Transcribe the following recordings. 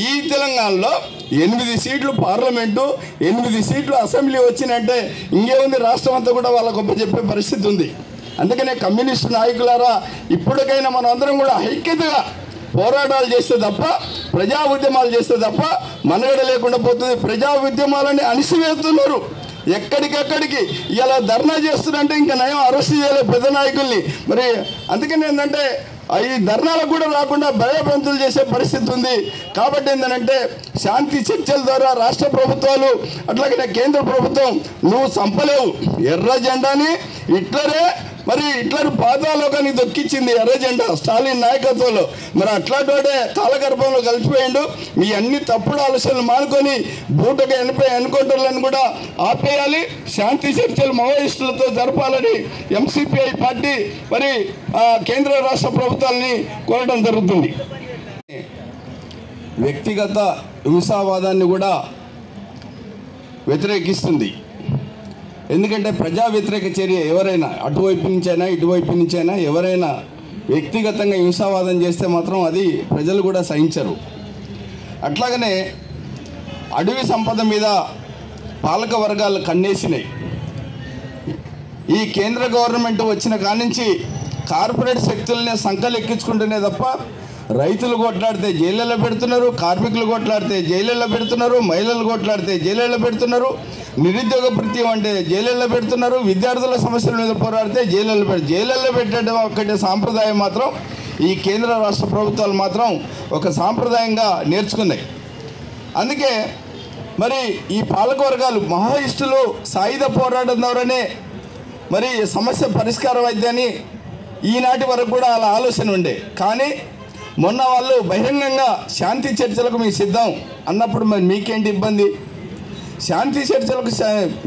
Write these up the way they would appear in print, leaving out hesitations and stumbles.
ఈ తెలంగాణలో 8 సీట్లు పార్లమెంటు, 8 సీట్లు అసెంబ్లీ వచ్చినంటే ఇంకేముంది, రాష్ట్రం అంతా కూడా వాళ్ళ గొప్ప చెప్పే పరిస్థితి ఉంది. అందుకనే కమ్యూనిస్టు నాయకులారా, ఇప్పటికైనా మనం అందరం కూడా ఐక్యతగా పోరాటాలు చేస్తే తప్ప, ప్రజా ఉద్యమాలు చేస్తే తప్ప మనుగడ లేకుండా పోతుంది. ప్రజా ఉద్యమాలని అణిసివేస్తున్నారు ఎక్కడికెక్కడికి. ఇలా ధర్నా చేస్తున్నారంటే ఇంకా నయం అరెస్ట్ చేయలేదు పెద్ద నాయకుల్ని. మరి అందుకని ఏంటంటే ఈ ధర్నాలకు కూడా రాకుండా భయభ్రాంతులు చేసే పరిస్థితి ఉంది. కాబట్టి ఏంటంటే శాంతి చర్చల ద్వారా రాష్ట్ర ప్రభుత్వాలు అట్లాగే కేంద్ర ప్రభుత్వం నువ్వు చంపలేవు. ఎర్ర జెండాని హిట్లర్ పాతాళలోకానికి దొక్కించింది ఎర్ర జెండా స్టాలిన్ నాయకత్వంలో. మరి అట్లాంటి కాలగర్భంలో కలిసిపోయిండు. మీ అన్ని తప్పుడు ఆలోచనలు మానుకొని బూటగా ఎన్కౌంటర్లను కూడా ఆపేయాలి, శాంతి చర్చలు మావోయిస్టులతో జరపాలని ఎంసీపీఐ పార్టీ మరి కేంద్ర రాష్ట్ర ప్రభుత్వాలని కోరడం జరుగుతుంది. వ్యక్తిగత హింసావాదాన్ని కూడా వ్యతిరేకిస్తుంది. ఎందుకంటే ప్రజా వ్యతిరేక చర్య ఎవరైనా అటువైపు నుంచైనా ఇటువైపు నుంచైనా ఎవరైనా వ్యక్తిగతంగా హింసావాదం చేస్తే మాత్రం అది ప్రజలు కూడా సహించరు. అట్లాగనే అడవి సంపద మీద పాలక వర్గాలు కన్నేసినాయి. ఈ కేంద్ర గవర్నమెంట్ వచ్చిన కానించి కార్పొరేట్ శక్తులనే సంకలు ఎక్కించుకుంటేనే తప్ప రైతులు కొట్లాడితే జైళ్ళలో పెడుతున్నారు, కార్మికులు కొట్లాడితే జైళ్ళలో పెడుతున్నారు, మహిళలు కొట్లాడితే జైళ్ళలో పెడుతున్నారు, నిరుద్యోగ భృత్యం అంటే జైళ్ళలో పెడుతున్నారు, విద్యార్థుల సమస్యల మీద పోరాడితే జైళ్ళలో పెట్టడం ఒక్కటే సాంప్రదాయం మాత్రం ఈ కేంద్ర రాష్ట్ర ప్రభుత్వాలు మాత్రం ఒక సాంప్రదాయంగా నేర్చుకున్నాయి. అందుకే మరి ఈ పాలకవర్గాలు మావోయిస్టులు సాయుధ పోరాటం ద్వారానే మరి సమస్య పరిష్కారం అయిద్దని ఈనాటి వరకు కూడా అలా ఆలోచన ఉండే. కానీ మొన్న వాళ్ళు బహిరంగంగా శాంతి చర్చలకు మేము సిద్ధం అన్నప్పుడు మరి మీకేంటి ఇబ్బంది? శాంతి చర్చలకు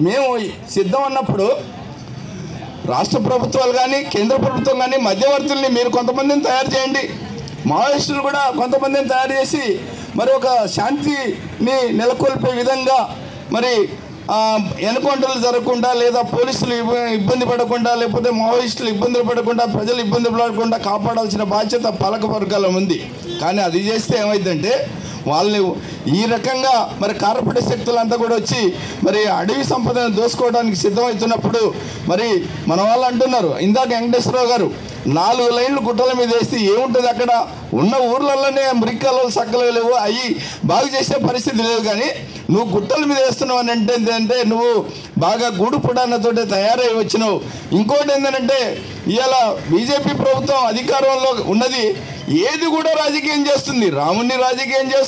మేము సిద్ధం అన్నప్పుడు రాష్ట్ర ప్రభుత్వాలు కానీ కేంద్ర ప్రభుత్వం కానీ మధ్యవర్తుల్ని మీరు కొంతమందిని తయారు చేయండి, మావోయిస్టులు కూడా కొంతమందిని తయారు చేసి మరి ఒక శాంతిని నెలకొల్పే విధంగా మరి ఎన్కౌంటర్లు జరగకుండా లేదా పోలీసులు ఇబ్బంది పడకుండా లేకపోతే మావోయిస్టులు ఇబ్బందులు పడకుండా ప్రజలు ఇబ్బంది పడకుండా కాపాడాల్సిన బాధ్యత పాలక వర్గాల ఉంది. కానీ అది చేస్తే ఏమైందంటే వాళ్ళు ఈ రకంగా మరి కార్పొరేట్ శక్తులంతా కూడా వచ్చి మరి అడవి సంపదను దోసుకోవడానికి సిద్ధమవుతున్నప్పుడు మరి మన వాళ్ళు అంటున్నారు, ఇందాక వెంకటేశ్వరరావు గారు 4 లైన్లు గుట్టల మీద వేస్తే ఏముంటుంది? అక్కడ ఉన్న ఊర్లలోనే మురిక్కలు సక్కలు లేవు, అవి బాగు చేసే పరిస్థితి లేదు. కానీ నువ్వు గుట్టల మీద వేస్తున్నావు అని అంటే నువ్వు బాగా గూడు పుడాన్నతోటే తయారై వచ్చినావు. ఇంకోటి ఏంటంటే ఇవాళ బీజేపీ ప్రభుత్వం అధికారంలో ఉన్నది, ఏది కూడా రాజకీయం చేస్తుంది, రాముణ్ణి రాజకీయం చేస్తుంది.